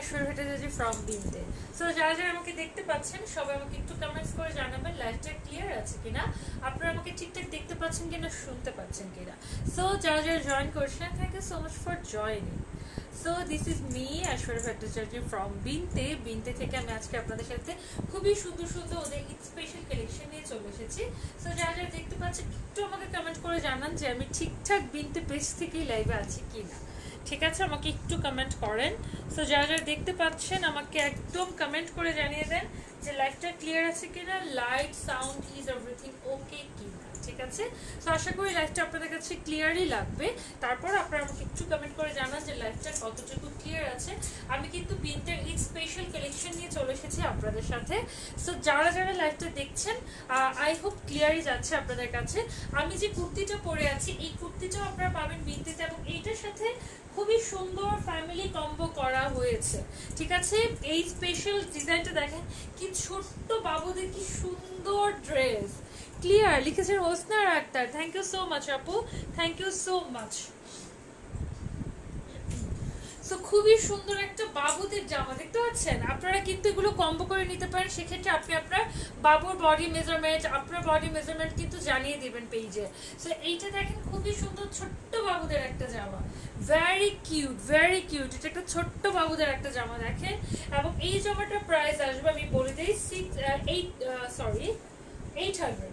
ঐশ্বর্য Bhattacharya from বিনতে। So যারা যারা আমাকে দেখতে পাচ্ছেন সবাই আমাকে একটু কমেন্টস করে জানাবেন লাইভটা ক্লিয়ার আছে কিনা, আপনারা আমাকে ঠিকঠাক দেখতে পাচ্ছেন কিনা, শুনতে পাচ্ছেন কিনা। সো যারা যারা জয়েন করছেন, thank you so much for joining. So this is me Aishwarya Bhattacharya from Binte. Binte থেকে আমি আজকে আপনাদের সাথে খুবই সুন্দর সুন্দর ওদের ঈদ স্পেশাল কালেকশন নিয়ে চলে এসেছি। সো যারা যারা দেখতে পাচ্ছেন একটু আমাকে কমেন্ট করে জানান যে আমি ঠিকঠাক বিনতে পেজ থেকেই লাইভে আছি কিনা। ঠিক আছে, আমাকে একটু কমেন্ট করেন। সো যারা যারা দেখতে পাচ্ছেন আমাকে একদম কমেন্ট করে জানিয়ে দেন যে লাইভটা ক্লিয়ার আছে কিনা, light sound is everything okay কিনা। ঠিক আছে, তো আশা করি লাইভটা আপনাদের কাছে ক্লিয়ারই লাগবে। তারপর আপনারা আমাকে একটু কমেন্ট করে জানান যে লাইভটা কতটুকু ক্লিয়ার আছে। আমি কিন্তু বিনতের ঈদ স্পেশাল কালেকশন নিয়ে চলে এসেছি আপনাদের সাথে। সো যারা যারা লাইভটা দেখছেন আই হোপ ক্লিয়ারই যাচ্ছে আপনাদের কাছে। আমি যে কুর্তিটা পরে আছি এই কুর্তিটাও আপনারা পাবেন বিনতেতে, এবং এইটার সাথে খুবই সুন্দর ফ্যামিলি কম্বো করা হয়েছে। ঠিক আছে, এই স্পেশাল ডিজাইনটা দেখেন কি ছোট্ট বাবুদের কি সুন্দর ড্রেস। ক্লিয়ার লিখেছেন Hosna Akter, thank you so much আপু, thank you so much. So খুবই সুন্দর একটা বাবুদের জামা দেখতে পাচ্ছেন। আপনারা কিন্তু এগুলো কম্বো করে নিতে পারেন, সেক্ষেত্রে আপনি আপনার বাবুর বডি মেজারমেন্ট, আপনার বডি মেজারমেন্ট কিন্তু জানিয়ে দিবেন পেজে। সো এইটা দেখেন খুবই সুন্দর ছোট্ট বাবুদের একটা জামা, ভেরি কিউট ভেরি কিউট। এটা একটা ছোট্ট বাবুদের একটা জামা দেখেন, এবং এই জামাটার প্রাইস আসবে আমি বলে দিই 800।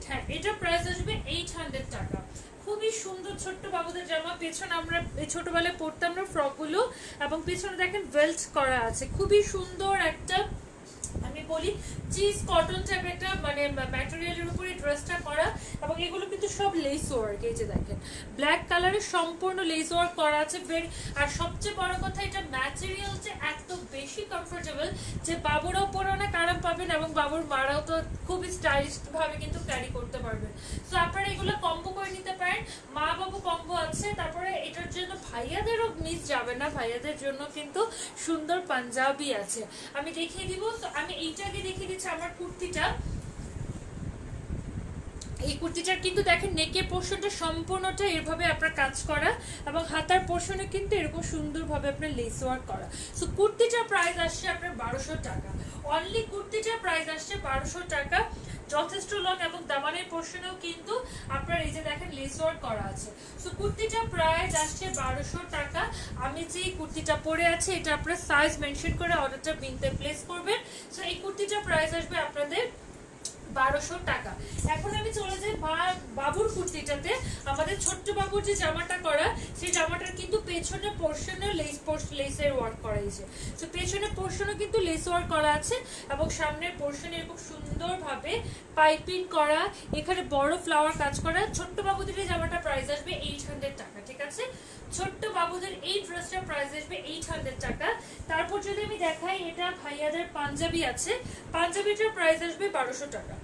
হ্যাঁ, এটা প্রাইস আসবে 800 টাকা। খুবই সুন্দর ছোট্ট বাবুদের জামা। পেছনে আমরা ছোটবেলায় পরতাম না ফ্রকগুলো, এবং পেছনে দেখেন বেল্ট করা আছে। খুবই সুন্দর একটা আমি বলি চিজ কটন টাইপ একটা মানে ম্যাটেরিয়ালের উপরে ড্রেসটা করা, এবং এগুলো কিন্তু সব লেস ওয়ার্ক। এই যে দেখেন ব্ল্যাক কালারের সম্পূর্ণ লেস ওয়ার্ক করা আছে। আর সবচেয়ে বড় কথা এটা ম্যাটেরিয়ালটা এত বেশি কমফোর্টেবল যে বাবুরাও পরে অনেক আরাম পাবেন, এবং বাবুর মারাও তো খুবই স্টাইলিশ ভাবে কিন্তু ক্যারি করতে পারবেন। সো আপনারা এগুলো কম্বো করে নিতে পারেন, মা বাবু কম্বো আছে। তারপরে এটার জন্য ভাইয়াদেরও মিস যাবে না, ভাইয়াদের জন্য কিন্তু সুন্দর পাঞ্জাবি আছে, আমি দেখিয়ে দিব। তো আমি এইটাকে দেখিয়ে দিচ্ছি আমার কুর্তিটা। এই কুর্তিটার কিন্তু দেখেন নেকের পোর্শনটা সম্পূর্ণটা এভাবে আপনার কাজ করা, এবং হাতার পোর্শনে কিন্তু এরকম সুন্দরভাবে আপনার লেস ওয়ার্ক করা। সো কুর্তিটার প্রাইস আসছে আপনার 1200 টাকা। অনলি কুর্তিটার প্রাইস আসছে 1200 টাকা। যথেষ্ট লং, এবং দামানের পোর্শনেও কিন্তু আপনার এই যে দেখেন লেস ওয়ার্ক করা আছে। সো কুর্তিটার প্রাইস আসছে 1200 টাকা। আমি যে কুর্তিটা পরে আছি এটা আপনার সাইজ মেনশন করে অর্ডারটা বিনতে প্লেস করবেন। সো এই কুর্তিটার প্রাইস আসবে আপনাদের 1200 টাকা। এখন আমি চলে যাই বাবুর কুর্তিটাতে। আমাদের ছোট্ট বাবুর যে জামাটা করা, সেই জামাটার কিন্তু পেছনের পোর্শনে লেসের ওয়ার্ক করা হয়েছে। তো পেছনের পোর্শনে কিন্তু লেস ওয়ার্ক করা আছে, এবং সামনের পোর্শনে এরকম সুন্দরভাবে পাইপিং করা, এখানে বড় ফ্লাওয়ার কাজ করা। ছোট্ট বাবুদের এই জামাটা প্রাইস আসবে 800 টাকা। ঠিক আছে, ছোট্ট বাবুদের এই ড্রেসটার প্রাইস আসবে 800 টাকা। তারপর যদি আমি দেখাই, এটা ভাইয়াদের পাঞ্জাবি আছে, পাঞ্জাবিটার প্রাইস আসবে 1200 টাকা।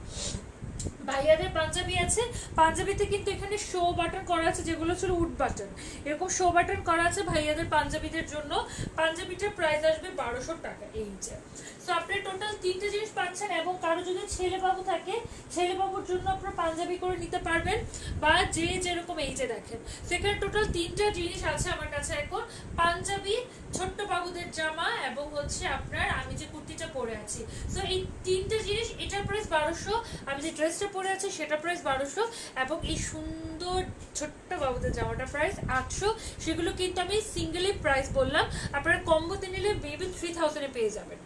ভাইয়াদের পাঞ্জাবি আছে, পাঞ্জাবিতে কিন্তু এখানে শো বাটন করা আছে, যেগুলো ছিল উড বাটন, এরকম শো বাটন করা আছে ভাইয়াদের পাঞ্জাবিদের জন্য। পাঞ্জাবিটার প্রাইস আসবে 1200 টাকা। এই যে সো আপনি টোটাল 3টে জিনিস পাচ্ছেন, এবং কারো যদি ছেলে বাবু থাকে ছেলে বাবুর জন্য আপনারা পাঞ্জাবি করে নিতে পারবেন, বা যে যেরকম। এই যে দেখেন সেখানে টোটাল 3টা জিনিস আছে আমার কাছে এখন, পাঞ্জাবি, ছোট্ট বাবুদের জামা, এবং হচ্ছে আপনার আমি যে কুর্তিটা পরে আছি। সো এই 3টে জিনিস, এটার প্রাইস 1200, আমি যে ড্রেসটা পরে আছি সেটা প্রাইস 1200, এবং এই সুন্দর ছোট্ট বাবুদের জামাটা প্রাইস 800। সেগুলো কিন্তু আমি সিঙ্গেলি প্রাইস বললাম, আপনারা কম্বোতে নিলে মেবি 3000 পেয়ে যাবেন।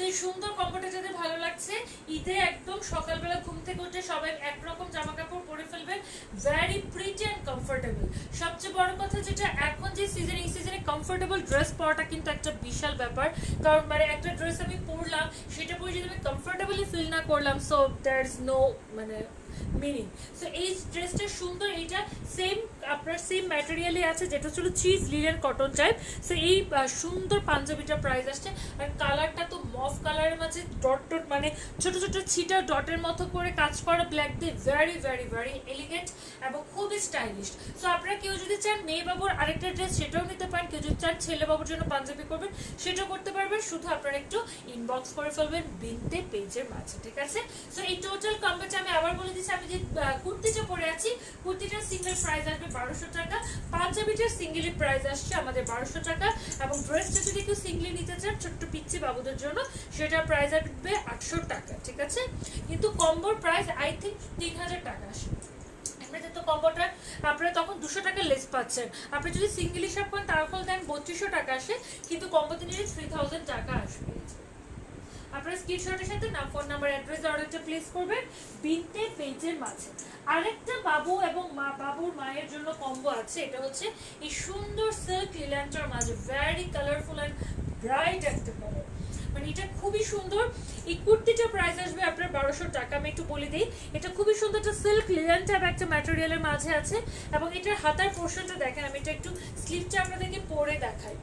এই সুন্দর কম্বোটা যাদের ভালো লাগছে, ঈদে একদম সকালবেলা ঘুম থেকে উঠে সবাই একরকম জামা কাপড় পরে ফেলবেন, ভেরি প্রিটি অ্যান্ড কমফোর্টেবল। সবচেয়ে বড় কথা যেটা, এখন যে সিজন, এই সিজনে কমফোর্টেবল ড্রেস পরাটা কিন্তু একটা বিশাল ব্যাপার। কারণ মানে একটা ড্রেস আমি পরলাম, সেটা পরে যদি আমি কমফোর্টেবলি ফিল না করলাম, সো দ্যার ইজ নো মানে মিনিং। সো এই ড্রেসটা সুন্দর, এটা সেম আপনার সেম ম্যাটেরিয়ালে আছে, যেটা ছিল cheese linen cotton type. So এই সুন্দর পাঞ্জাবিটার প্রাইস আসছে, আর কালারটা তো মফ কালারের মাঝে ডট ডট মানে ছোট ছোট ছিটা ডটের মতো করে কাজ করা ব্ল্যাক দিয়ে, ভেরি ভেরি ভেরি এলিগেন্ট এবং খুবই স্টাইলিশ। সো আপনারা কেউ যদি চান মেয়ে বাবুর আরেকটা ড্রেস সেটাও নিতে পারেন, কেউ যদি চান ছেলে বাবুর জন্য পাঞ্জাবি করবেন সেটাও করতে পারবেন, শুধু আপনারা একটু ইনবক্স করে ফেলবেন বিনতে পেজের মাঝে। ঠিক আছে, সো এই টোটাল কম্বোটা আমি আবার বলে দিচ্ছি, হচ্ছে আমি যে কুর্তিটা পরে আছি, কুর্তিটার সিঙ্গেল প্রাইস আসবে 1200 টাকা, পাঞ্জাবিটার সিঙ্গেলি প্রাইস আসছে আমাদের 1200 টাকা, এবং ড্রেসটা যদি কেউ সিঙ্গেলি নিতে চান ছোট্ট পিচ্চি বাবুদের জন্য সেটার প্রাইস আসবে 800 টাকা, ঠিক আছে। কিন্তু কম্বোর প্রাইস আই থিঙ্ক 3000 টাকা আসবে। তো কম্বোটা আপনারা তখন 200 টাকা লেস পাচ্ছেন। আপনি যদি সিঙ্গেলি শপ করেন তারপর দেন 3200 টাকা আসে, কিন্তু কম্বোতে নিলে 3000 টাকা আসবে। আপনারা স্ক্রিনশটের সাথে নাম, ফোন নাম্বার, অ্যাড্রেস, অর্ডারটা প্লেস করবেন বিনতে পেজের মাঝে। আরেকটা বাবু এবং বাবুর মায়ের জন্য কম্বো আছে, এটা হচ্ছে এই সুন্দর সিল্ক লিলেনটার মাঝে ভেরি কালারফুল এন্ড ব্রাইট একটা কালার, মানে এটা খুবই সুন্দর। এই কুর্তিটার প্রাইস আসবে আপনার 1200 টাকা। আমি একটু বলে দিই, এটা খুবই সুন্দর, একটা সিল্ক লিলেন টাইপ একটা ম্যাটেরিয়ালের মাঝে আছে, এবং এটার হাতার পোর্শনটা দেখেন, আমি এটা একটু স্লিভটা আপনাদেরকে পরে দেখাই।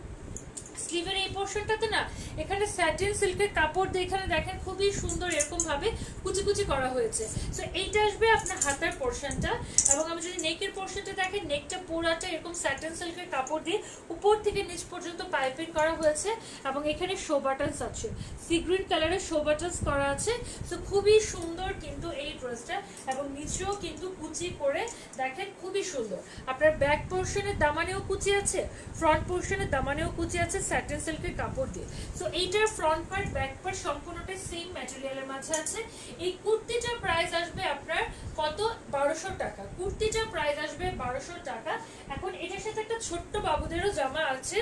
স্লিভের এই পোর্শনটাতে না এখানে স্যাটিন সিল্কের কাপড় দিয়ে এখানে দেখেন খুবই সুন্দর এরকম ভাবে কুচি কুচি করা হয়েছে। সো এইটা আসবে আপনার হাতার পোর্শনটা, এবং আমি যদি নেকের পোর্শনটা দেখেন, নেকটা পুরাটা এরকম স্যাটিন সিল্কের কাপড় দিয়ে উপর থেকে নিচ পর্যন্ত পাইপিং করা হয়েছে, এবং এখানে শো বাটনস আছে, সি গ্রিন কালারের শো বাটনস করা আছে। সো খুবই সুন্দর কিন্তু এই ড্রেসটা, এবং নিচেও কিন্তু কুচি করে দেখেন খুবই সুন্দর। আপনার ব্যাক পোর্শনের দামানেও কুচি আছে, ফ্রন্ট পোর্শনের দামানেও কুচি আছে স্যাটিন সিল্কের কাপড় দিয়ে। সো এইটার ফ্রন্ট পার্ট ব্যাক পার্ট সম্পূর্ণটাই সেম ম্যাটেরিয়ালের মাঝে আছে। এই কুর্তিটার প্রাইস আসবে আপনার কত? 1200 টাকা। কুর্তিটার প্রাইস আসবে 1200 টাকা। এখন এটার সাথে একটা ছোট্ট বাবুদেরও জামা আছে,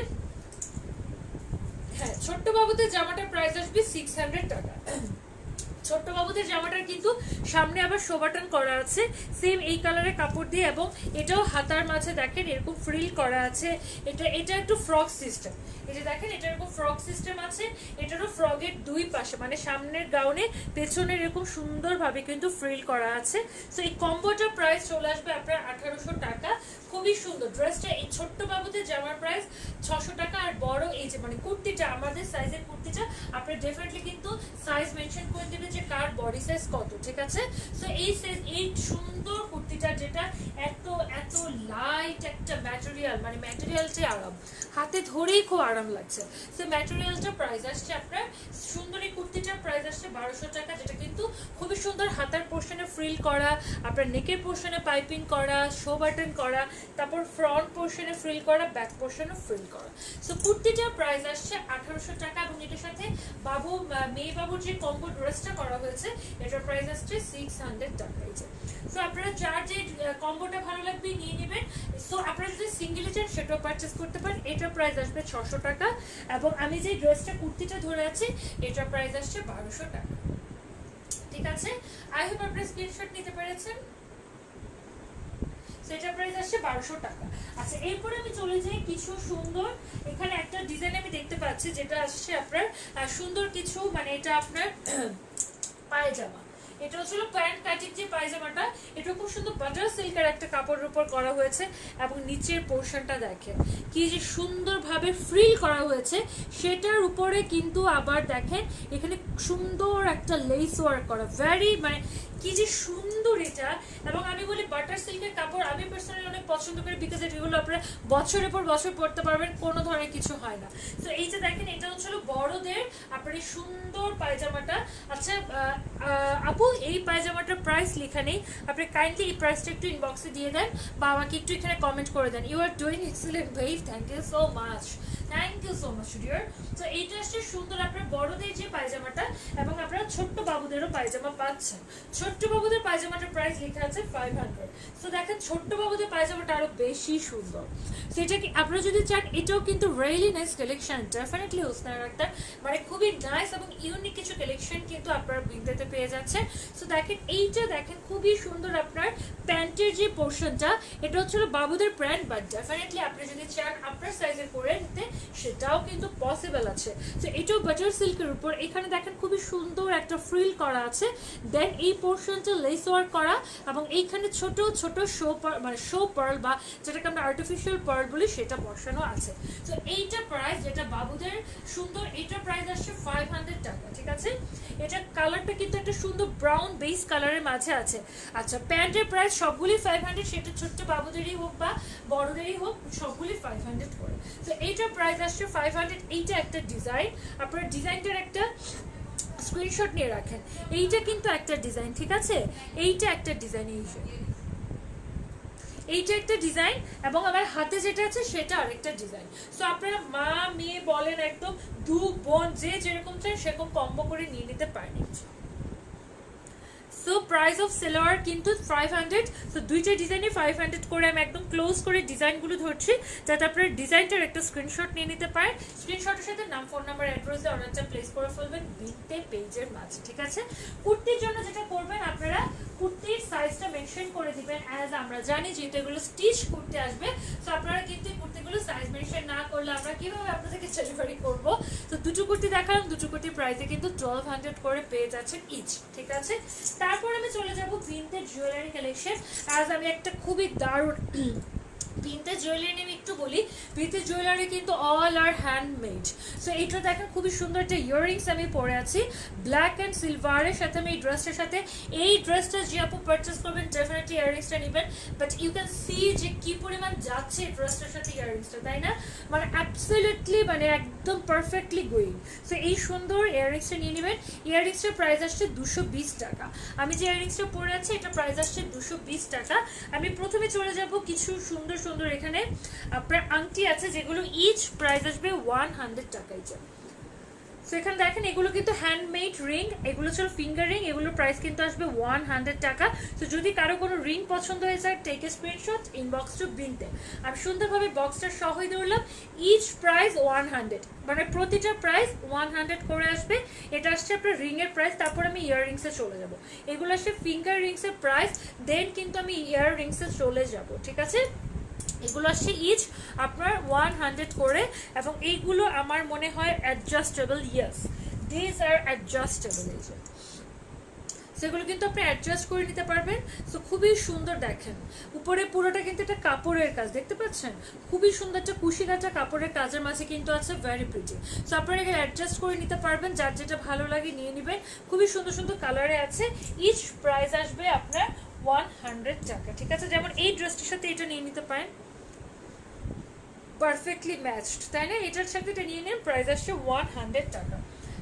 হ্যাঁ ছোট্ট বাবুদের জামাটার প্রাইস আসবে 600 টাকা। ছোট্ট বাবুদের জামাটার কিন্তু সামনে আবার শো বাটন করা আছে সেম এই কালারের কাপড় দিয়ে, এবং এটাও হাতার মাঝে দেখেন এরকম ফ্রিল করা আছে। এটা একটু ফ্রক সিস্টেম, এই যে দেখেন এটা এরকম ফ্রক সিস্টেম আছে। এটারও ফ্রকের দুই পাশে মানে সামনের গাউনে পেছনের এরকম সুন্দরভাবে কিন্তু ফ্রিল করা আছে। সো এই কম্বোটার প্রাইস চলে আসবে আপনার 1800 টাকা। খুবই সুন্দর ড্রেসটা। এই ছোট্ট বাবুদের জামার প্রাইস 600 টাকা, আর বড় এই যে মানে কুর্তিটা আমাদের সাইজের কুর্তিটা আপনি ডেফিনেটলি কিন্তু সাইজ মেনশন করে দেবেন যে কার বডি সাইজ কত, ঠিক আছে। সো এই সাইজ এই সুন্দর কুর্তিটা যেটা এত এত লাইট একটা ম্যাটেরিয়াল, মানে ম্যাটেরিয়ালটাই আরাম, হাতে ধরেই খুব আরাম লাগছে। সো ম্যাটেরিয়ালটা প্রাইস আসছে আপনার সুন্দর এই কুর্তিটার প্রাইস আসছে 1200 টাকা, যেটা কিন্তু খুবই সুন্দর হাতার পোর্শনে ফ্রিল করা, আপনার নেকের পোর্শনে পাইপিং করা, শো বাটন করা, তারপর ফ্রন্ট পোর্শনে ফ্রিল করা, ব্যাক পোর্শনে ফ্রিল করা। সো কুর্তিটার প্রাইস আসছে 1800 টাকা, এবং এটার সাথে বাবু মেয়ে বাবুর যে কম্বো ড্রেসটা করা হয়েছে এটার প্রাইস আসছে 600 টাকা। সো আপনারা যার যে কম্বোটা ভালো লাগবে নিয়ে নেবেন। সো আপনারা যদি সিঙ্গেলি চান সেটাও পারচেস করতে পারেন। এটার প্রাইস আসবে 600 টাকা, এবং আমি যে ড্রেসটা কুর্তিটা ধরে আছি এটার প্রাইস আসছে 1200 টাকা, ঠিক আছে। আই হোপ আপনারা স্ক্রিনশট নিতে পেরেছেন। সেটা প্রাইস আসছে 1200 টাকা। আচ্ছা এরপরে আমি চলে যাই কিছু সুন্দর, এখানে একটা ডিজাইন আমি দেখতে পাচ্ছি যেটা আসছে আপনার সুন্দর কিছু, মানে এটা আপনার পায়জামা, এটা হচ্ছিল প্যান্ট কাটিং যে পায়জামাটা, এটা খুব সুন্দর বাটার সিল্কের একটা কাপড়ের উপর করা হয়েছে, এবং নিচের পোর্শনটা দেখেন কি যে সুন্দরভাবে ফ্রিল করা হয়েছে, সেটার উপরে কিন্তু আবার দেখেন এখানে সুন্দর একটা লেস ওয়ার্ক করা, ভেরি মানে কি যে সুন্দর এটা। এবং আমি বলি বাটার সিল্কের কাপড় আমি পার্সোনালি অনেক পছন্দ করি, বিকজ এগুলো আপনারা বছরের পর বছর পরতে পারবেন, কোনো ধরনের কিছু হয় না। তো এই যে দেখেন এটা হচ্ছিল বড়দের আপনার এই সুন্দর পায়জামাটা। আচ্ছা আপু এই পায়জামাটার প্রাইস লেখা নেই, আপনি কাইন্ডলি এই প্রাইসটা একটু ইনবক্সে দিয়ে দেন বা আমাকে একটু এখানে কমেন্ট করে দেন। You are doing excellent wave, thank you so much, thank you so much dear. তো এইটা আসছে সুন্দর আপনার বড়দের যে পায়জামাটা, এবং আপনারা ছোট্ট বাবুদেরও পায়জামা পাচ্ছেন। ছোট্ট বাবুদের পায়জামাটার প্রাইস লেখা আছে 500। তো দেখেন ছোট্ট বাবুদের পায়জামাটা আরো বেশি সুন্দর। সেটা কি আপনারা যদি চান এটাও কিন্তু রিয়েলি নাইস কালেকশন, ডেফিনেটলি হোসনার আক্তার মানে খুবই নাইস এবং ইউনিক কিছু কালেকশন কিন্তু আপনারা বিনতেতে পেয়ে যাচ্ছেন। সো দেখেন এইটা দেখেন খুবই সুন্দর আপনার প্যান্টের যে পোর্শনটা, এটা হচ্ছে বাবুদের প্যান্ট, বাট ডেফিনেটলি আপনি যদি চান আপনার সাইজের করে নিতে সেটাও কিন্তু পসিবল আছে। তো এটাও বাটার সিল্কের উপর এখানে দেখেন খুবই সুন্দর একটা ফ্রিল করা আছে, দেন এই পোর্শনটা লেস ওয়ার্ক করা, এবং এইখানে ছোট ছোট শো মানে শো পার্ল বা যেটাকে আমরা আর্টিফিশিয়াল পার্ল বলি সেটা বসানো আছে। তো এইটা প্রাইস যেটা বাবুদের সুন্দর, এইটা প্রাইস আসছে 500 টাকা, ঠিক আছে। এটা কালারটা কিন্তু একটা সুন্দর ব্রাউন বেস কালারের মাঝে আছে। আচ্ছা প্যান্টের প্রাইস সবগুলি 500, সেটা ছোট্ট বাবুদেরই হোক বা বড়দেরই হোক সবগুলি 500 করে। তো এইটার প্রাইস আসছে 500। এইটা একটা ডিজাইন, আপনার ডিজাইনটার একটা স্ক্রিনশট নিয়ে রাখেন। এইটা কিন্তু একটা ডিজাইন, ঠিক আছে, এইটা একটা ডিজাইন, এইটা একটা ডিজাইন, এবং আমার হাতে যেটা আছে সেটা আরেকটা ডিজাইন। সো আপনারা মা মেয়ে বলেন, একদম দু বোন যে যেরকম চান সেরকম কম্বো করে নিয়ে নিতে পারেন। সো প্রাইস অফ সেলোয়ার কিন্তু 500। সো দুইটা ডিজাইনে 500 করে আমি একদম ক্লোজ করে ডিজাইনগুলো ধরছি, যাতে আপনারা ডিজাইনটার একটা স্ক্রিনশট নিয়ে নিতে পারেন। স্ক্রিনশটের সাথে নাম, ফোন নাম্বার, অ্যাড্রেস দিয়ে অর্ডারটা প্লেস করে ফেলবেন বিনতে পেজের মাঝে, ঠিক আছে। কুর্তির জন্য যেটা করবেন, আপনারা কুর্তির সাইজটা মেনশন করে দিবেন, অ্যাজ আমরা জানি যেহেতু এগুলো স্টিচ কুর্তি আসবে। সো আপনারা কিন্তু এই কুর্তিগুলো সাইজ মেনশন না করলে আমরা কিভাবে আপনাদেরকে ডেলিভারি করবো। তো দুটো কুর্তি দেখালাম, দুটো কুর্তির প্রাইসে কিন্তু 1200 করে পেয়ে যাচ্ছেন ইচ, ঠিক আছে। তারপর আমি চলে যাব ভিনটেজ জুয়েলারি কালেকশন। আজ আমি একটা খুবই দারুণ ভিনটেজ জুয়েলারি নিয়ে একটু বলি। ভিনটেজ জুয়েলারি কিন্তু অল আর হ্যান্ডমেড। সো এইটা দেখেন খুবই সুন্দর একটা ইয়াররিংস আমি পরে আছি ব্ল্যাক অ্যান্ড সিলভারের সাথে। আমি এই ড্রেসটার সাথে, এই ড্রেসটা যে আপু পারচেস করবেন ডেফিনেটলি ইয়াররিংসটা নেবেন। বাট ইউ ক্যান সি যে কি পরিমাণ যাচ্ছে এই ড্রেসটার সাথে ইয়াররিংসটা, তাই না? মানে অ্যাবসলিউটলি, মানে একদম পারফেক্টলি গোয়িং। সো এই সুন্দর ইয়াররিংসটা নিয়ে নেবেন। ইয়াররিংসটার প্রাইস আসছে 220 টাকা। আমি যে ইয়াররিংসটা পরে আছি এটা প্রাইস আসছে 220 টাকা। আমি প্রথমে চলে যাব কিছু সুন্দর সুন্দর এখানে আপনার আংটি আছে, যেগুলো ইচ প্রাইস আসবে 100 টাকায়। সো এখানে দেখেন এগুলো কিন্তু হ্যান্ডমেড রিং, এগুলো ছিল ফিঙ্গার রিং, এগুলোর প্রাইস কিন্তু আসবে 100 টাকা। তো যদি কারো কোনো রিং পছন্দ হয়ে যায়, take a screenshot, inbox to Binte. আমি সুন্দরভাবে বক্সটা সহই ধরলাম। ইচ প্রাইস 100, মানে প্রতিটা প্রাইস 100 করে আসবে। এটা আসছে আপনার রিংয়ের প্রাইস। তারপর আমি ইয়াররিংসে চলে যাব। এগুলো আসছে ফিঙ্গার রিংসের প্রাইস, দেন কিন্তু আমি ইয়াররিংসে চলে যাব, ঠিক আছে। এগুলো আসছে ইচ আপনার 100 করে, এবং এইগুলো আমার মনে হয় adjustable. Yes, this are adjustable. এই যে সেগুলো কিন্তু আপনি অ্যাডজাস্ট করে নিতে পারবেন। সো খুবই সুন্দর, দেখেন উপরে পুরোটা কিন্তু একটা কাপড়ের কাজ, দেখতে পাচ্ছেন খুবই সুন্দর একটা কুশি কাটা কাপড়ের কাজের মাঝে কিন্তু আছে, ভেরি প্রিটি। সো আপনারা এখানে অ্যাডজাস্ট করে নিতে পারবেন, যার যেটা ভালো লাগে নিয়ে নেবেন। খুবই সুন্দর সুন্দর কালারে আছে। ইচ প্রাইস আসবে আপনার 100 টাকা, ঠিক আছে। যেমন এই ড্রেসটির সাথে এটা নিয়ে নিতে পারেন, পারফেক্টলি ম্যাচড, তাই না? এটার সাথে এটা নিয়ে নেন, প্রাইস আসছে 100 টাকা।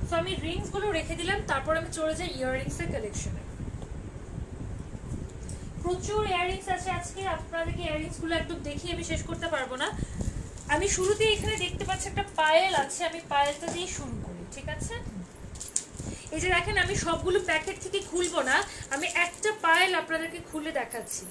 সো আমি রিংসগুলো রেখে দিলাম। তারপর আমি চলে যাই ইয়াররিংসের কালেকশনে। প্রচুর ইয়াররিংস আছে আজকে, আপনাদেরকে ইয়াররিংসগুলো একদম দেখিয়ে আমি শেষ করতে পারবো না। আমি শুরুতেই এখানে দেখতে পাচ্ছি একটা পায়েল আছে, আমি পায়েলটা দিয়ে শুরু করি, ঠিক আছে। এই যে দেখেন, আমি সবগুলো প্যাকেট থেকে খুলবো না, আমি একটা পায়েল আপনাদেরকে খুলে দেখাচ্ছি।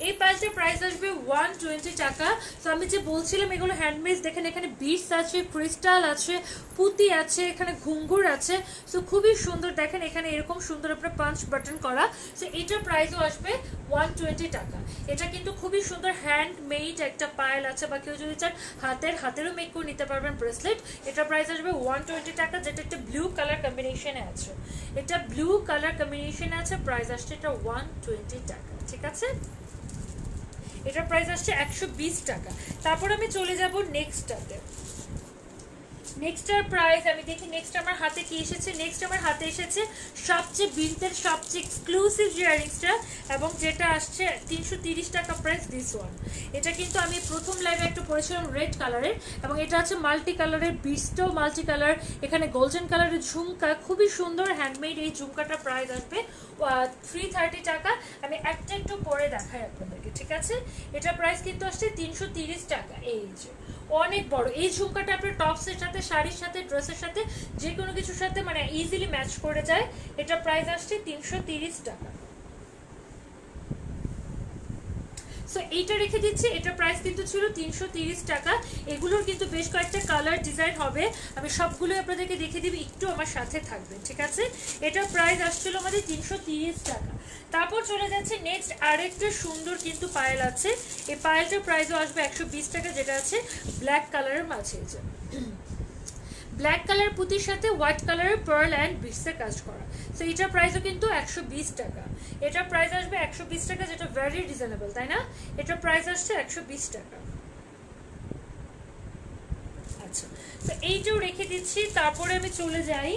এই পাঁচটার প্রাইস আসবে 120 টাকা। তো আমি যে বলছিলাম এগুলো হ্যান্ডমেড, দেখেন এখানে বিটস আছে, ক্রিস্টাল আছে, পুঁতি আছে, এখানে ঘুঙ্গুর আছে। সো খুবই সুন্দর, দেখেন এখানে এরকম সুন্দর আপনার পাঁচ বাটন করা। সো এটার প্রাইসও আসবে 120 টাকা। এটা কিন্তু খুবই সুন্দর হ্যান্ডমেড একটা পায়েল আছে, বা কেউ যদি চান হাতেরও মেক করে নিতে পারবেন ব্রেসলেট। এটার প্রাইস আসবে 120 টাকা, যেটা একটা ব্লু কালার কম্বিনেশনে আছে। এটা ব্লু কালার কম্বিনেশনে আছে, প্রাইস আসছে এটা 120 টাকা, ঠিক আছে। এটার প্রাইস আসছে 120 টাকা। তারপর আমি চলে যাব নেক্সটটাতে। নেক্সটটার প্রাইস আমি দেখি নেক্সট আমার হাতে কি এসেছে। নেক্সট আমার হাতে এসেছে সবচেয়ে বিনতের সবচেয়ে এক্সক্লুসিভ ইয়াররিংসটা, এবং যেটা আসছে 330 টাকা প্রাইস, দিস ওয়ান। এটা কিন্তু আমি প্রথম লাইভে একটু পরেছিলাম রেড কালারের, এবং এটা আছে মাল্টি কালারের, বিটসটাও মাল্টি কালার, এখানে গোল্ডেন কালারের ঝুমকা, খুবই সুন্দর হ্যান্ডমেড। এই ঝুমকাটার প্রাইস আসবে 330 টাকা। আমি একটা একটু পরে দেখাই আপনাদেরকে, ঠিক আছে। এটা প্রাইস কিন্তু আসছে 330 টাকা। এই যে অনেক বড় এই ঝুমকাটা আপনার টপসের সাথে, শাড়ির সাথে, ড্রেসের সাথে, যে কোনো কিছুর সাথে মানে ইজিলি ম্যাচ করে যায়। এটা প্রাইস আসছে 330 টাকা। সো এইটা রেখে দিচ্ছি, এটা প্রাইস কিন্তু ছিল 330 টাকা। এগুলোর কিন্তু বেশ কয়েকটা কালার ডিজাইন হবে, আমি সবগুলো আপনাদেরকে দেখে দিবি, একটু আমার সাথে থাকবেন, ঠিক আছে। এটা প্রাইস আসছিল আমাদের 330 টাকা। তারপর চলে যাচ্ছে নেক্সট আরেকটা সুন্দর কিন্তু পায়েল আছে। এই পায়েলটার প্রাইসও আসবে 120 টাকা, যেটা আছে ব্ল্যাক কালারের মাঝে। ব্ল্যাক কালার পুঁতির সাথে হোয়াইট কালারের পার্ল অ্যান্ড বিটসে কাজ করা। সো এটার প্রাইসও কিন্তু 120 টাকা। এটার প্রাইস আসবে 120 টাকা, যেটা ভেরি রিজনেবল, তাই না? এটার প্রাইস আসছে 120 টাকা। আচ্ছা, তো এইটাও রেখে দিচ্ছি। তারপরে আমি চলে যাই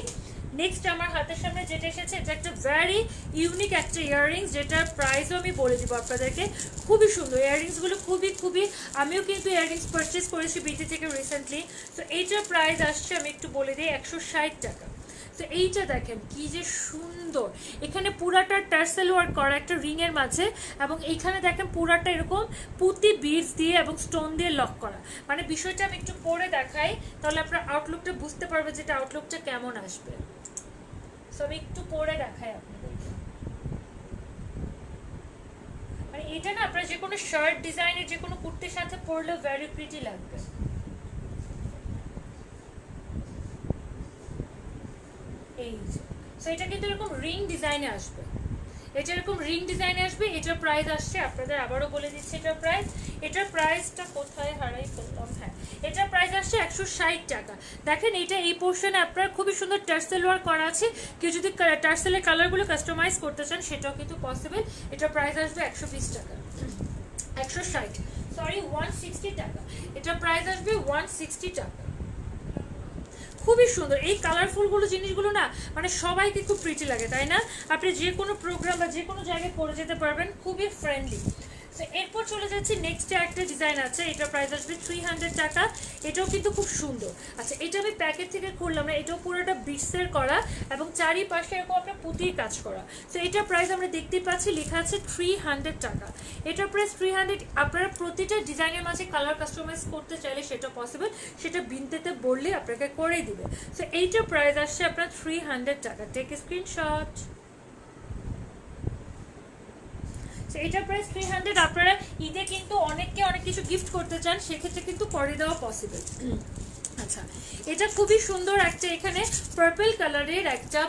নেক্সট আমার হাতের সামনে যেটা এসেছে, এটা একটা ভেরি ইউনিক একটা ইয়াররিংস, যেটার প্রাইসও আমি বলে দিব আপনাদেরকে। খুবই সুন্দর ইয়াররিংসগুলো, খুবই আমিও কিন্তু ইয়াররিংস পারচেস করেছি বিটি থেকে রিসেন্টলি। তো এইটার প্রাইস আসছে আমি একটু বলে দিই 160 টাকা। তো তো এইটা দেখেন কি যে সুন্দর, এখানে পুরাটা টার্সেল ওয়ার্ক করা একটা রিং এর মাঝে, এবং এইখানে দেখেন পুরাটা এরকম পুঁতি বিডস দিয়ে এবং স্টোন দিয়ে লক করা। মানে বিষয়টা আমি একটু পরে দেখাই, তাহলে আপনার আউটলুকটা বুঝতে পারবে যেটা আউটলুকটা কেমন আসবে। সো আমি একটু পরে দেখাই আপনাদেরকে। মানে এটা না আপনার যে কোনো শার্ট ডিজাইনের যে কোনো কুর্তির সাথে পরলেও ভেরি প্রিটি লাগবে। এই সো এটা কিন্তু এরকম রিং ডিজাইনে আসবে, এটা এরকম রিং ডিজাইনে আসবে। এটার প্রাইস আসছে আপনাদের আবারও বলে দিচ্ছি, এটার প্রাইসটা কোথায় হারাই ফেললাম, হ্যাঁ এটার প্রাইস আসছে 160 টাকা। দেখেন এটা এই পোর্শনে আপনার খুবই সুন্দর টার্সেল ওয়ার্ক করা আছে, কেউ যদি টার্সেলের কালারগুলো কাস্টমাইজ করতে চান সেটাও কিন্তু পসিবল। এটার প্রাইস আসবে 120 টাকা, 160 সরি 160 টাকা। এটার প্রাইস আসবে 160 টাকা। খুবই সুন্দর এই কালারফুলগুলো জিনিসগুলো না, মানে সবাইকে খুব প্রিটি লাগে, তাই না? আপনি যে কোনো প্রোগ্রাম বা যে কোনো জায়গায় পরে যেতে পারবেন, খুবই ফ্রেন্ডলি। তো এরপর চলে যাচ্ছি নেক্সট একটা ডিজাইন আছে, এটার প্রাইস আসবে 300 টাকা। এটাও কিন্তু খুব সুন্দর। আচ্ছা এটা আমি প্যাকেট থেকে খুললাম না, এটাও পুরোটা বিটসের করা এবং চারিপাশে এরকম আপনার পুঁতির কাজ করা। তো এটার প্রাইস আমরা দেখতেই পাচ্ছি লেখা আছে 300 টাকা। এটার প্রাইস 300। আপনারা প্রতিটা ডিজাইনের মাঝে কালার কাস্টমাইজ করতে চাইলে সেটা পসিবল, সেটা বিনতেতে বললে আপনাকে করে দিবে। তো এইটার প্রাইস আসছে আপনার 300 টাকা। Take screenshot. এটার প্রাইস 300। আপনারা ঈদে কিন্তু অনেককে অনেক কিছু গিফট করতে চান, সেক্ষেত্রে কিন্তু করে দেওয়া পসিবল। আচ্ছা এটা খুবই সুন্দর একটা এখানে পার্পল কালারের একটা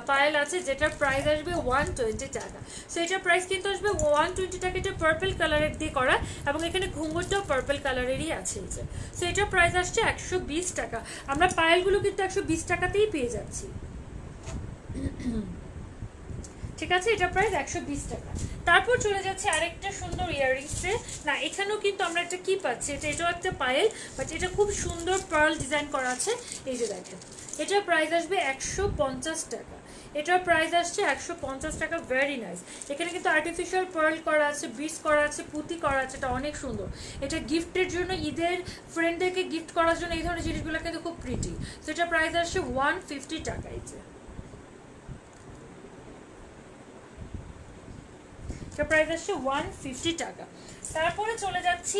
পায়েল আছে, যেটার প্রাইস আসবে 120 টাকা। সো এটার প্রাইস কিন্তু আসবে 120 টাকা। এটা পার্পল কালারের দিয়ে করা এবং এখানে ঘুঙুরটাও পার্পল কালারেরই আছে। সো এটার প্রাইস আসছে 120 টাকা। আমরা পায়েলগুলো কিন্তু 120 টাকাতেই পেয়ে যাচ্ছি, ঠিক আছে? এটা প্রাইস 120 টাকা। তারপর চলে যাচ্ছে আরেকটা সুন্দর ইয়াররিংসে। না এখানেও কিন্তু আমরা একটা কি পাচ্ছি, এটাও একটা পায়েল, বাট এটা খুব সুন্দর পার্ল ডিজাইন করা আছে। এই যে দেখেন এটার প্রাইস আসবে 150 টাকা। এটার প্রাইস আসছে 150 টাকা। Very nice. এখানে কিন্তু আর্টিফিশিয়াল পার্ল করা আছে, বিটস করা আছে, পুঁতি করা আছে। এটা অনেক সুন্দর। এটা গিফটের জন্য, ঈদের ফ্রেন্ডদেরকে গিফট করার জন্য এই ধরনের জিনিসগুলো কিন্তু খুব প্রিটি। তো এটার প্রাইস আসছে 150 টাকা। এই যে প্রাইস আসছে 150 টাকা। তারপরে চলে যাচ্ছি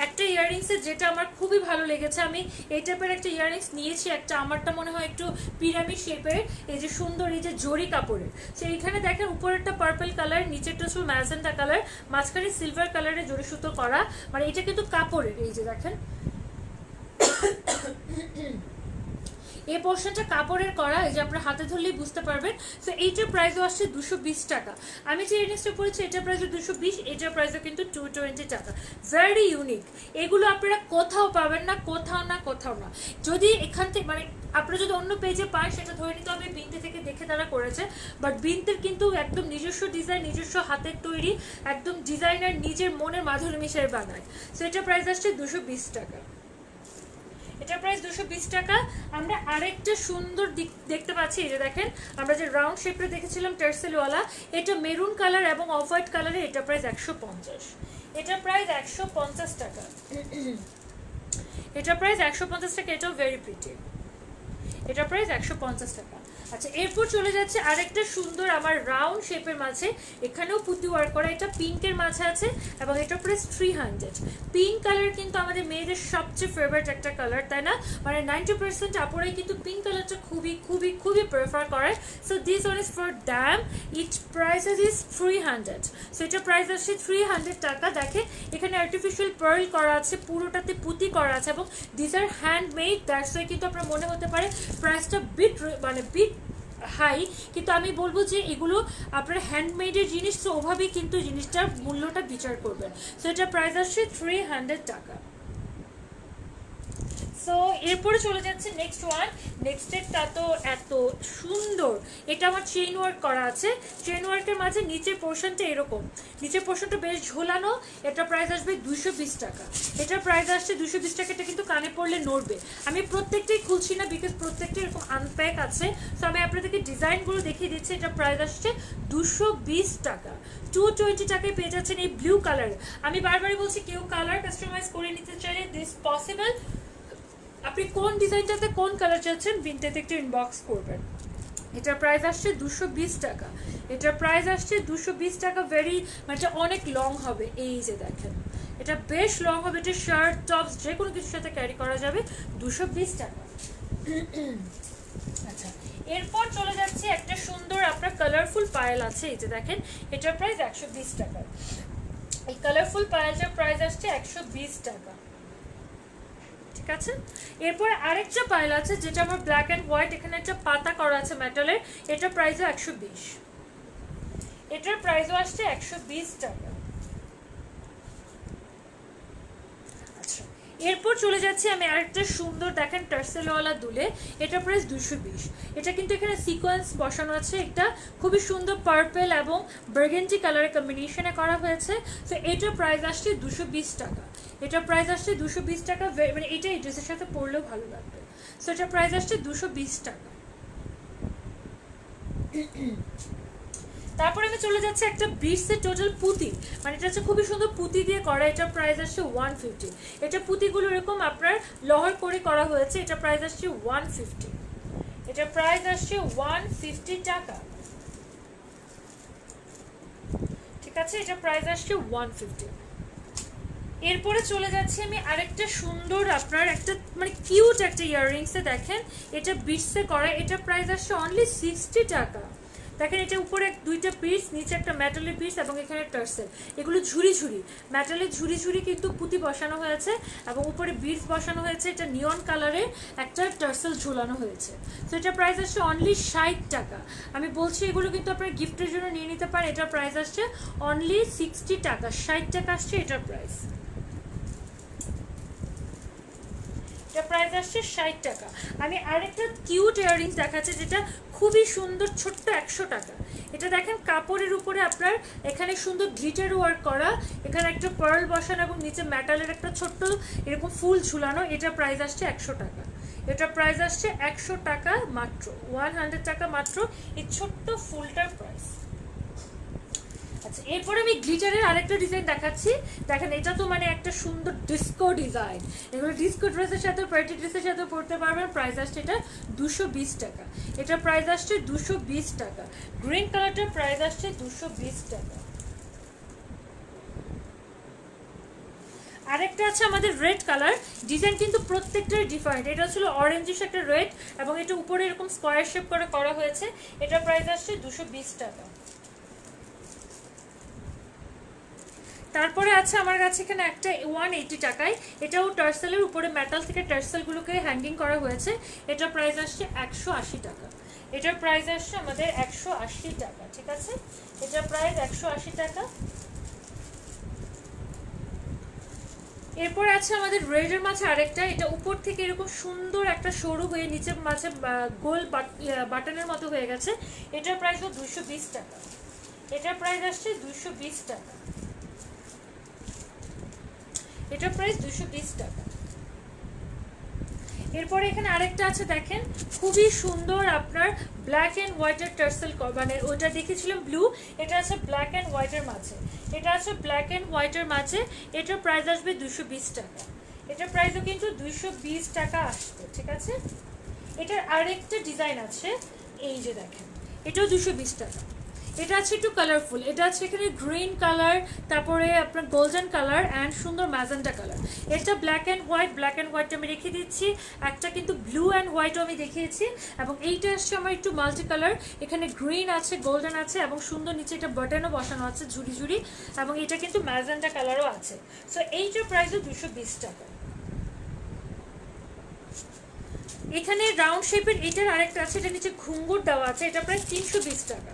একটা ইয়াররিংসে, যেটা আমার খুবই ভালো লেগেছে। আমি এই টাইপের একটা ইয়াররিংস নিয়েছি একটা, আমারটা মনে হয় একটু পিরামিড শেপের, এই যে সুন্দর এই যে জরি কাপড়ের। সো এইখানে দেখেন উপরেরটা পার্পল কালার, নিচেরটা শুধু ম্যাজেন্টা কালার, মাঝখানে সিলভার কালারের জরি সুতো করা। মানে এটা কিন্তু কাপড়ের। এই যে দেখেন এই পোর্শনটা কাপড়ের করা, এই যে আপনার হাতে ধরলেই বুঝতে পারবেন। সো এইটার প্রাইসও আসছে 220 টাকা। আমি যে ইয়াররিংসটা পরেছি এটার প্রাইসও 220, এটার প্রাইসও কিন্তু 220 টাকা। Very unique. এগুলো আপনারা কোথাও পাবেন না, কোথাও না। যদি এখান থেকে মানে আপনারা যদি অন্য পেজে পান সেটা ধরে নিতে হবে বিনতে থেকে দেখে তারা করেছে, বাট বিনতের কিন্তু একদম নিজস্ব ডিজাইন, নিজস্ব হাতের তৈরি, একদম ডিজাইনার নিজের মনের মাধুরী মিশিয়ে বানায়। সো এটার প্রাইস আসছে 220 টাকা। এটার প্রাইস 220 টাকা। আমরা আরেকটা সুন্দর দিক দেখতে পাচ্ছি, এই যে দেখেন আমরা যে রাউন্ড শেপে দেখেছিলাম টার্সেলওয়ালা, এটা মেরুন কালার এবং অফ হোয়াইট কালারে। এটা প্রাইস 150। এটার প্রাইস 150 টাকা। এটার প্রাইস 150 টাকা। এটাও ভেরি প্রিটি। এটার প্রাইস 150 টাকা। আচ্ছা এরপর চলে যাচ্ছে আরেকটা সুন্দর আমার রাউন্ড শেপের মাঝে, এখানেও পুঁতি ওয়ার্ক করা। এটা পিঙ্কের মাঝে আছে এবং এটার প্রাইস 300। পিঙ্ক কালার কিন্তু আমাদের মেয়েদের সবচেয়ে ফেভারিট একটা কালার, তাই না? মানে 90% আপুরাই কিন্তু পিঙ্ক কালারটা খুবই খুবই খুবই প্রেফার করে। So this one is for them. It prices is 300। So এটা প্রাইস আসছে 300 টাকা। দেখেন এখানে আর্টিফিশিয়াল পার্ল করা আছে, পুরোটাতে পুঁতি করা আছে এবং this are handmade. That's why কিন্তু আপনার মনে হতে পারে প্রাইসটা বিট হাই, কিন্তু আমি বলবো যে এগুলো আপনার হ্যান্ডমেডের জিনিস, তো ওভাবেই কিন্তু জিনিসটার মূল্যটা বিচার করবেন। সো এটা প্রাইস আসছে 300 টাকা। সো এরপরে চলে যাচ্ছে নেক্সট ওয়ান। নেক্সটেরটা তো এত সুন্দর। এটা আমার চেইন ওয়ার্ক করা আছে। চেইন ওয়ার্কের মাঝে নিচের পোর্শনটা এরকম, নিচের পোর্শনটা বেশ ঝোলানো। এটা প্রাইস আসবে 220 টাকা। এটার প্রাইস আসছে 220 টাকা। এটা কিন্তু কানে পড়লে নড়বে। আমি প্রত্যেকটাই খুলছি না, বিকজ প্রত্যেকটা এরকম আনপ্যাক আছে। সো আমি আপনাদেরকে ডিজাইনগুলো দেখিয়ে দিচ্ছি। এটা প্রাইস আসছে 220 টাকা। 220 টাকায় পেয়ে যাচ্ছেন এই ব্লু কালার। আমি বারবারই বলছি কেউ কালার কাস্টমাইজ করে নিতে চাইলে দিস পসিবল। আপনি কোন ডিজাইনটাতে কোন কালার চাচ্ছেন বিনটাতে একটু ইনবক্স করবেন। এটার প্রাইস আসছে 220 টাকা। এটার প্রাইস আসছে 220 টাকা। ভেরি মানে অনেক লং হবে, এই যে দেখেন এটা বেশ লং হবে, এটা শার্ট টপস যে কোনো কিছুর সাথে ক্যারি করা যাবে। 220 টাকা। আচ্ছা, এরপর চলে যাচ্ছে একটা সুন্দর আপনার কালারফুল পায়েল আছে, এই যে দেখেন এটার প্রাইস 120 টাকা। এই কালারফুল পায়েলটার প্রাইস আসছে 120 টাকা, ঠিক আছে। এরপর আরেকটা পায়েল আছে যেটা আমার ব্ল্যাক অ্যান্ড হোয়াইট, এখানে একটা পাতা করা আছে মেটালের, এটার প্রাইসও 120। এটার প্রাইসও আসছে 120 টাকা। আচ্ছা, এরপর চলে যাচ্ছি আমি আরেকটা সুন্দর দেখেন টার্সেলওয়ালা দুলে, এটা প্রাইস 220। এটা কিন্তু এখানে সিকোয়েন্স বসানো আছে, একটা খুবই সুন্দর পার্পল এবং বার্গেন্ডি কালারের কম্বিনেশনে করা হয়েছে। তো এটার প্রাইস আসছে 220 টাকা। এটা প্রাইস আসছে 220 টাকা, মানে এটা এই ড্রেসের সাথে পরলেও ভালো লাগবে। সো এটা প্রাইস আসছে 220 টাকা। তারপরে আমি চলে যাচ্ছে একটা বিটসের টোটাল পুঁতি, মানে এটা হচ্ছে খুবই সুন্দর পুঁতি দিয়ে করা, এটা প্রাইস আসছে 150। এটা পুঁতিগুলো এরকম আপনার লহর করে করা হয়েছে, এটা প্রাইস আসছে 150। এটা প্রাইস আসছে 150 টাকা, ঠিক আছে। এটা প্রাইস আসছে 150। এরপরে চলে যাচ্ছি আমি আরেকটা সুন্দর আপনার একটা মানে কিউট একটা ইয়াররিংসে দেখেন, এটা বিটসে করা, এটা প্রাইস আসছে অনলি 60 টাকা। দেখেন এটা উপরে দুইটা পিস, নিচে একটা মেটালের পিস এবং এখানে টার্সেল, এগুলো ঝুরি ঝুরি মেটালের ঝুরি ঝুরি কিন্তু পুঁতি বসানো হয়েছে এবং উপরে বিটস বসানো হয়েছে। এটা নিয়ন কালারে একটা টার্সেল ঝুলানো হয়েছে। তো এটা প্রাইস আসছে অনলি 60 টাকা। আমি বলছি এগুলো কিন্তু আপনার গিফটের জন্য নিয়ে নিতে পারেন। এটার প্রাইস আসছে অনলি 60 টাকা, 60 টাকা আসছে এটার প্রাইস। এটা প্রাইস আসছে 60 টাকা। আমি আরেকটা কিউট ইয়াররিংস দেখাচ্ছি যেটা খুবই সুন্দর, ছোট্ট 100 টাকা। এটা দেখেন কাপড়ের উপরে আপনার এখানে সুন্দর গ্লিটার ওয়ার্ক করা, এখানে একটা পার্ল বসানো এবং নিচে মেটালের একটা ছোট্ট এরকম ফুল ঝুলানো। এটা প্রাইস আসছে 100 টাকা। এটা প্রাইস আসছে 100 টাকা মাত্র, 100 টাকা মাত্র এই ছোট্ট ফুলটার প্রাইস। আচ্ছা, এরপরে আমি গ্লিটারের আরেকটা ডিজাইন দেখাচ্ছি। দেখেন এটা তো মানে একটা সুন্দর ডিস্কো ডিজাইন, এগুলো ডিস্কো ড্রেসের সাথে পার্টি ড্রেসের সাথে পরতে পারবেন। প্রাইস আসছে এটা 220 টাকা। এটা প্রাইস আসছে 220 টাকা। গ্রিন কালারটার প্রাইস আসছে 220 টাকা। আরেকটা আছে আমাদের রেড কালার, ডিজাইন কিন্তু প্রত্যেকটাই ডিফারেন্ট। এটা ছিল অরেঞ্জিশ একটা রেড এবং এটা উপরে এরকম স্কোয়ার শেপ করে করা হয়েছে। এটা প্রাইস আসছে 220 টাকা। তারপরে আছে আমার কাছে এখানে একটা 180 টাকায়, এটাও টার্সেলের উপরে মেটাল থেকে টার্সেলগুলোকে হ্যাঙ্গিং করা হয়েছে। এটা প্রাইস আসছে 180 টাকা। এটার প্রাইস আসছে আমাদের 180 টাকা, ঠিক আছে। এটার প্রাইস 180 টাকা। এরপর আছে আমাদের রেডের মাঝে আরেকটা, এটা উপর থেকে এরকম সুন্দর একটা সরু হয়ে নিচে মাঝে গোল বাটনের মতো হয়ে গেছে। এটার প্রাইস 220 টাকা। এটার প্রাইস আসছে 220 টাকা। এটা প্রাইস 220 টাকা। এরপরে এখানে আরেকটা আছে দেখেন, খুবই সুন্দর আপনার ব্ল্যাক অ্যান্ড হোয়াইটের টার্সেল, মানে ওটা দেখেছিলাম ব্লু, এটা আছে ব্ল্যাক অ্যান্ড হোয়াইটের মাঝে। এটা আছে ব্ল্যাক অ্যান্ড হোয়াইটের মাঝে। এটার প্রাইস আসবে 220 টাকা। এটার প্রাইসও কিন্তু 220 টাকা আসবে, ঠিক আছে। এটার আরেকটা ডিজাইন আছে, এই যে দেখেন এটাও 220 টাকা। এটা আছে একটু কালারফুল, এটা আছে এখানে গ্রিন কালার, তারপরে আপনার গোল্ডেন কালার অ্যান্ড সুন্দর ম্যাজেন্টা কালার। এটা black and white, black and white আমি রেখে দিচ্ছি। একটা কিন্তু ব্লু অ্যান্ড হোয়াইটও আমি দেখিয়েছি এবং এইটা আসছে আমার একটু মাল্টি কালার, এখানে গ্রিন আছে, গোল্ডেন আছে এবং সুন্দর নিচে এটা বাটনও বসানো আছে ঝুড়ি ঝুড়ি, এবং এটা কিন্তু ম্যাজেন্টা কালারও আছে। সো এইটার প্রাইসও 220 টাকা। এখানে রাউন্ড শেপের এটার আরেকটা আছে, এটা নিচে ঘুঙ্গুর দেওয়া আছে, এটা প্রায় 320 টাকা।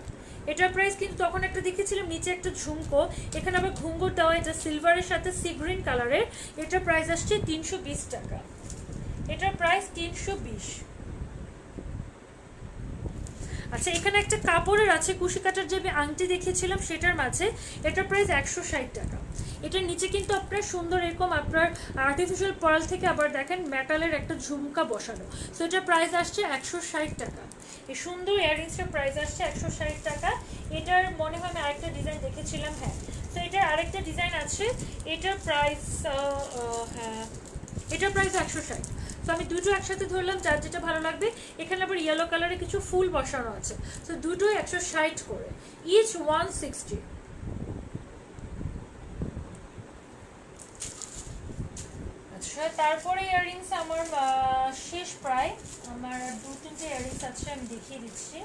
এটার প্রাইস কিন্তু তখন একটা দেখেছিলাম নিচে একটা ঝুমকো, এখানে আবার ঘুঙ্গুর দেওয়া, এটা সিলভারের সাথে সি গ্রিন কালারের। এটার প্রাইস আসছে 320 টাকা। এটার প্রাইস 320। আচ্ছা, এখানে একটা কাপড়ের আছে কুশি কাটার যে আমি আংটি দেখিয়েছিলাম সেটার মাঝে, এটার প্রাইস 160 টাকা। এটার নিচে কিন্তু আপনার সুন্দর এরকম আপনার আর্টিফিশিয়াল পার্ল থেকে আবার দেখেন মেটালের একটা ঝুমকা বসানো। সো এটার প্রাইস আসছে 160 টাকা। এই সুন্দর ইয়াররিংসটার প্রাইস আসছে 160 টাকা। এটার মনে হয় আমি আরেকটা ডিজাইন দেখেছিলাম, হ্যাঁ। তো এটার আরেকটা ডিজাইন আছে, এটার প্রাইস হ্যাঁ, এটার প্রাইস 160। তো আমি দুটো একসাথে ধরলাম, যার যেটা ভালো লাগবে। এখানে আবার ইয়েলো কালারে কিছু ফুল বসানো আছে, তো দুটোই 160 করে, ইচ 160। আচ্ছা, তারপরে ইয়াররিংস আমার শেষ প্রায়, আমার 2-3টে ইয়াররিংস আছে, আমি দেখিয়ে দিচ্ছি।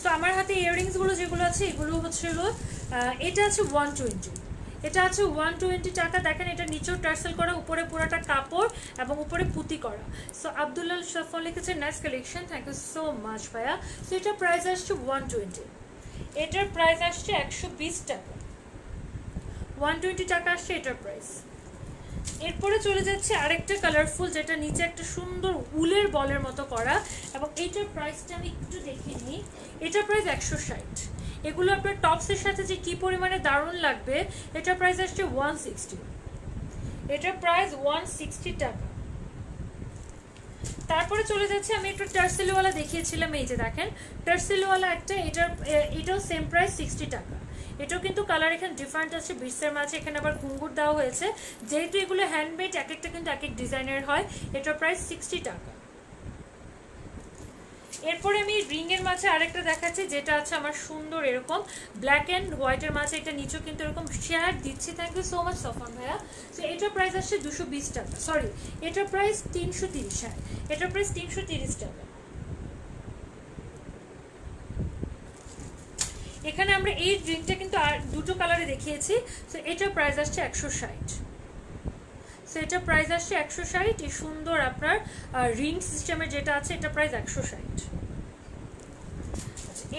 তো আমার হাতে ইয়াররিংস গুলো যেগুলো আছে এগুলো হচ্ছে এটা আছে 120, এটা আছে 120 টাকা। দেখেন এটা নিচেও টার্সেল করা, উপরে পুরোটা কাপড় এবং উপরে পুঁতি করা। সো আব্দুল্লাহ সাফন লিখেছে nice collection, thank you so much ভাইয়া। সো এটার প্রাইস আসছে 120, এটার প্রাইস আসছে 120 টাকা, 120 টাকা আসছে এটার প্রাইস। এরপরে চলে যাচ্ছে আরেকটা কালারফুল, যেটা নিচে একটা সুন্দর উলের বলের মতো করা, এবং এইটার প্রাইসটা আমি একটু দেখিয়ে নিই। এটার প্রাইস 160। এগুলো আপনার টপসের সাথে যে কি পরিমাণে দারুণ লাগবে। এটার প্রাইস আসছে 160, এটার প্রাইস 160 টাকা। তারপরে চলে যাচ্ছে, আমি একটু টার্সেলওয়ালা দেখিয়েছিলাম, এই যে দেখেন টার্সেলওয়ালা একটা, এটাও সেম প্রাইস 60 টাকা। এটাও কিন্তু কালার এখানে ডিফারেন্ট আছে, বিটসের মাঝে এখানে আবার ঘুঙ্গুর দেওয়া হয়েছে, যেহেতু এগুলো হ্যান্ডমেড, এক একটা কিন্তু এক এক ডিজাইনের হয়। এটার প্রাইস 60 টাকা। এরপরে আমি রিং এর মাঝে আরেকটা দেখাচ্ছি, যেটা আছে আমার সুন্দর এরকম ব্ল্যাক এন্ড হোয়াইটের মাঝে, এটা নিচেও কিন্তু এরকম শেয়ার দিচ্ছি, থ্যাংক ইউ সো মাচ সফন ভাইয়া। তো এটার প্রাইস আসছে 220 টাকা, সরি এটার প্রাইস 330, হ্যাঁ এটার প্রাইস 330 টাকা। এখানে আমরা এই রিংটা কিন্তু আর দুটো কালারে দেখিয়েছি। তো এটার প্রাইস আসছে 160, সো এটা প্রাইস আসছে 160। এই সুন্দর আপনার রিং সিস্টেমের যেটা আছে, এটা প্রাইস 160।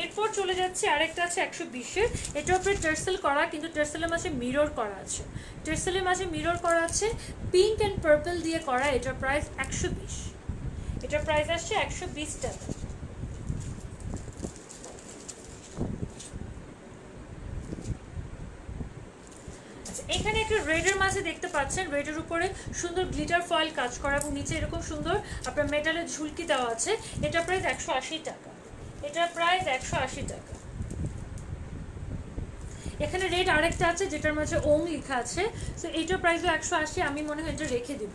এরপর চলে যাচ্ছে আরেকটা আছে 120-এর, এটা উপরে টার্সেল করা, কিন্তু টার্সেলের মাঝে মিরর করা আছে, টার্সেলের মাঝে মিরর করা আছে, পিঙ্ক অ্যান্ড পার্পল দিয়ে করা। এটার প্রাইস 120, এটার প্রাইস আসছে 120 টাকা। এখানে একটা রেডের মাঝে দেখতে পাচ্ছেন, রেডের উপরে সুন্দর গ্লিটার ফয়েল কাজ করা, এবং নিচে এরকম সুন্দর আপনার মেটালের ঝুলকি দেওয়া আছে। এটা প্রাইস 180 টাকা, এটা প্রাইস 180 টাকা। এখানে রেড আরেকটা আছে, যেটার মাঝে ওং লেখা আছে, তো এইটার প্রাইসও 180। আমি মনে হয় এটা রেখে দিব,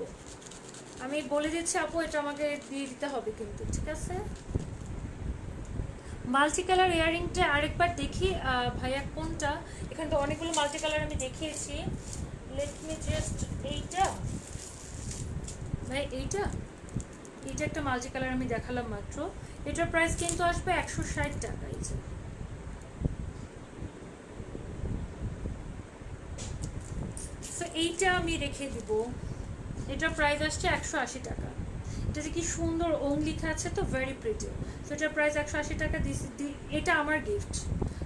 আমি বলে দিচ্ছি আপু, এটা আমাকে দিয়ে দিতে হবে কিন্তু, ঠিক আছে। মাল্টি কালার ইয়াররিংটা আরেকবার দেখি ভাইয়া কোনটা, এখানে তো অনেকগুলো মাল্টি কালার আমি দেখিয়েছি। লেট মি জাস্ট, এইটা ভাই, এইটা একটা মাল্টি কালার আমি দেখালাম মাত্র। এটার প্রাইস কিন্তু আসবে 160 টাকা। এই যে সো এইটা আমি রেখে দিব, এটার প্রাইস আসছে 180 টাকা। এটা যে কি সুন্দর ওং লেখা আছে, তো ভেরি প্রিটি। সো এটার প্রাইস 180 টাকা, এটা আমার গিফট।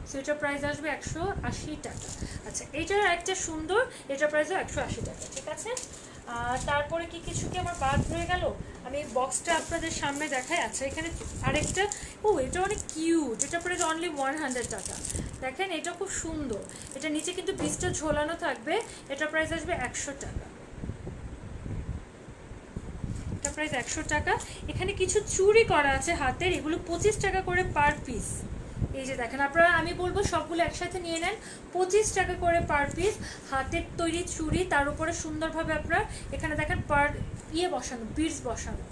সো এটার প্রাইস আসবে 180 টাকা। আচ্ছা, এটার একটা সুন্দর, এটার প্রাইসও 180 টাকা, ঠিক আছে। তারপরে কি কিছু কি আমার বাদ হয়ে গেল, আমি বক্সটা আপনাদের সামনে দেখাই। আচ্ছা, এখানে আরেকটা, এটা অনেক কিউট, এটা প্রাইস অনলি 100 টাকা। দেখেন এটা খুব সুন্দর, এটা নিচে কিন্তু পিসটা ঝোলানো থাকবে। এটা প্রাইস আসবে 100 টাকা, এটা প্রাইস 100 টাকা। এখানে কিছু চুড়ি করা আছে হাতের, এগুলো 25 টাকা করে পার পিস। এই যে দেখেন, আপনারা আমি বলবো সবগুলো একসাথে নিয়ে নেন, 25 টাকা করে পার পিস। হাতের তৈরি চুড়ি, তার উপরে সুন্দরভাবে আপনার এখানে দেখেন পার বসানো, বিডস বসানো।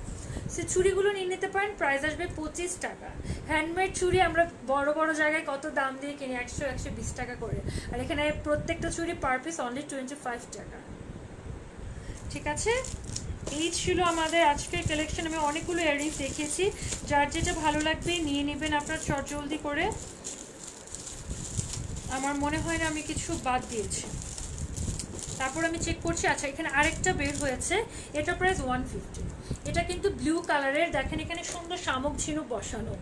সে চুড়িগুলো নিয়ে নিতে পারেন, প্রাইস আসবে 25 টাকা। হ্যান্ডমেড চুড়ি আমরা বড় বড় জায়গায় কত দাম দিয়ে কিনি, 100-120 টাকা করে, আর এখানে প্রত্যেকটা চুড়ি পার পিস অনলি 25 টাকা, ঠিক আছে। এই ছিল আমাদের আজকের কালেকশন। আমি অনেকগুলো ইয়াররিংস দেখিয়েছি, যার যেটা ভালো লাগবে নিয়ে নেবেন আপনার চটজলদি করে। আমার মনে হয় না আমি কিছু বাদ দিয়েছি। তারপর আমি চেক করছি। আচ্ছা, এখানে আরেকটা বের হয়েছে, এটা প্রাইস 150। এটা কিন্তু ব্লু কালারের, দেখেন এখানে সুন্দর শামুক ঝিনুক বসানো।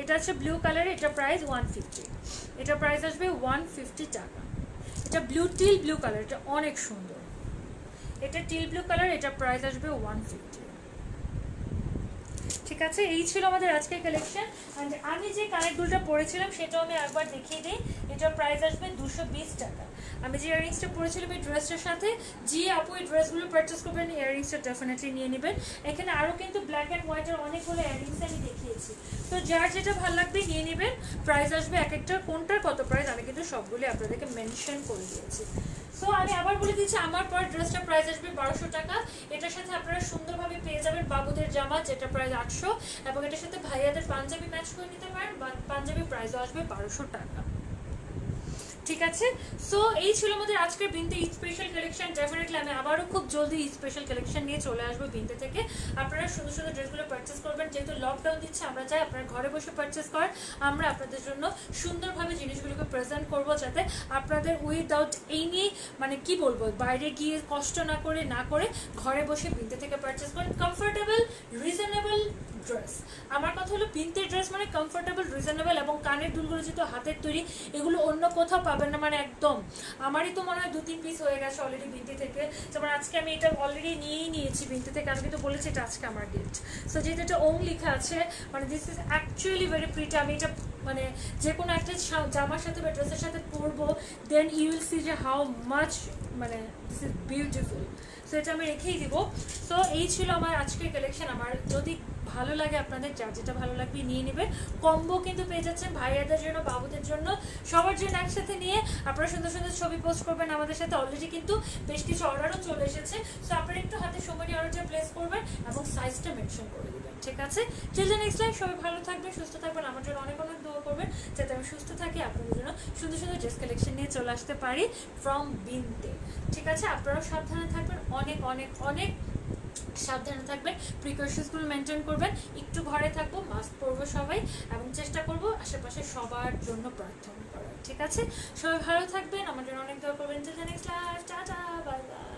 এটা আছে ব্লু কালারের, এটা প্রাইস 150, এটা প্রাইস আসবে 150 টাকা। এটা টিল ব্লু কালার, এটা অনেক সুন্দর, এটা টিল ব্লু কালার, এটা প্রাইস আসবে 150, ঠিক আছে, এই ছিল আমাদের আজকের কালেকশন। অ্যান্ড আমি যে কানের দুলটা পরেছিলাম সেটাও আমি একবার দেখিয়ে দিই। এটার প্রাইস আসবে 220 টাকা। আমি যে ইয়াররিংসটা পরেছিলাম এই ড্রেসটার সাথে, যে আপু এই ড্রেসগুলো পারচেস করবেন ইয়াররিংসটা ডেফিনেটলি নিয়ে নেবেন। এখানে আরও কিন্তু ব্ল্যাক অ্যান্ড হোয়াইটের অনেকগুলো ইয়াররিংস আমি দেখিয়েছি, তো যার যেটা ভালো লাগবে নিয়ে নেবেন। প্রাইস আসবে এক একটা কোনটার কত প্রাইস আমি কিন্তু সবগুলি আপনাদেরকে মেনশন করে দিয়েছি। সো আমি আবার বলে দিচ্ছি, আমার পর ড্রেসটা প্রাইস আসবে 1200 টাকা। এটার সাথে আপনারা সুন্দরভাবে পেয়ে যাবেন বাবুদের জামা, যেটা প্রাইস 800, এবং এটার সাথে ভাইয়াদের পাঞ্জাবি ম্যাচ করে নিতে পারেন, বা পাঞ্জাবি প্রাইসও আসবে 1200 টাকা। ঠিক আছে, সো এই ছিল আমাদের আজকের বিনতে ঈদ স্পেশাল কালেকশন। ডেফিনেটলি আমি আবারও খুব জলদি ঈদ স্পেশাল কালেকশন নিয়ে চলে আসবো বিনতে থেকে। আপনারা সুন্দর সুন্দর ড্রেসগুলো পারচেস করবেন, যেহেতু লকডাউন দিচ্ছে আমরা চাই আপনারা ঘরে বসে পারচেস করেন। আমরা আপনাদের জন্য সুন্দরভাবে জিনিসগুলোকে প্রেজেন্ট করবো, যাতে আপনাদের উইদাউট এনি মানে কি বলবো বাইরে গিয়ে কষ্ট না করে ঘরে বসে বিনতে থেকে পারচেস করেন কমফোর্টেবল রিজনেবল ড্রেস। আমার কথা হলো বিনতের ড্রেস মানে কমফোর্টেবল রিজনেবল, এবং কানের দুলগুলো যেহেতু হাতের তৈরি এগুলো অন্য কোথাও পাবেন না, মানে একদম আমারই তো মনে হয় 2-3 পিস হয়ে গেছে অলরেডি বিনতে থেকে। যেমন আজকে আমি এটা অলরেডি নিয়েই নিয়েছি বিনতে থেকে, আমি কিন্তু বলেছি এটা আজকে আমার গিফট। সো যেহেতু এটা ওং লেখা আছে, মানে this is actually very pretty. আমি এটা মানে যে কোনো একটা জামার সাথে বা ড্রেসের সাথে পরবো, দেন ইউ উইল সি যে হাউ মাচ মানে দিস ইজ বিউটিফুল। সো এটা আমি রেখেই দিব। সো এই ছিল আমার আজকের কালেকশন। আমার যদি ভালো লাগে আপনাদের যার যেটা ভালো লাগবে নিয়ে নেবেন। কম্বো কিন্তু পেয়ে যাচ্ছেন ভাইয়াদের জন্য, বাবুদের জন্য, সবার জন্য একসাথে নিয়ে আপনারা সুন্দর সুন্দর ছবি পোস্ট করবেন আমাদের সাথে। অলরেডি কিন্তু বেশ কিছু অর্ডারও চলে এসেছে, সো আপনারা একটু হাতে সময় নিয়ে অর্ডারটা প্লেস করবেন এবং সাইজটা মেনশন করে দেবেন। ঠিক আছে, টিল দ্য নেক্সট টাইম সবাই ভালো থাকবেন, সুস্থ থাকবেন, আমার জন্য অনেক অনেক দোয়া করবেন যাতে আমি সুস্থ থাকি, আপনাদের জন্য সুন্দর সুন্দর ড্রেস কালেকশন নিয়ে চলে আসতে পারি ফ্রম বিনতে। ঠিক আছে, আপনারাও সাবধানে থাকবেন, অনেক অনেক অনেক সাবধানে থাকবেন, প্রিকশনসগুলো মেনটেন করবেন, একটু ঘরে থাকবো, মাস্ক পরবো সবাই, এবং চেষ্টা করবো আশেপাশে সবার জন্য প্রার্থনা করার। ঠিক আছে, সবাই ভালো থাকবেন, আমার জন্য অনেক দোয়া করবেন। Till the next live, tata, bye bye.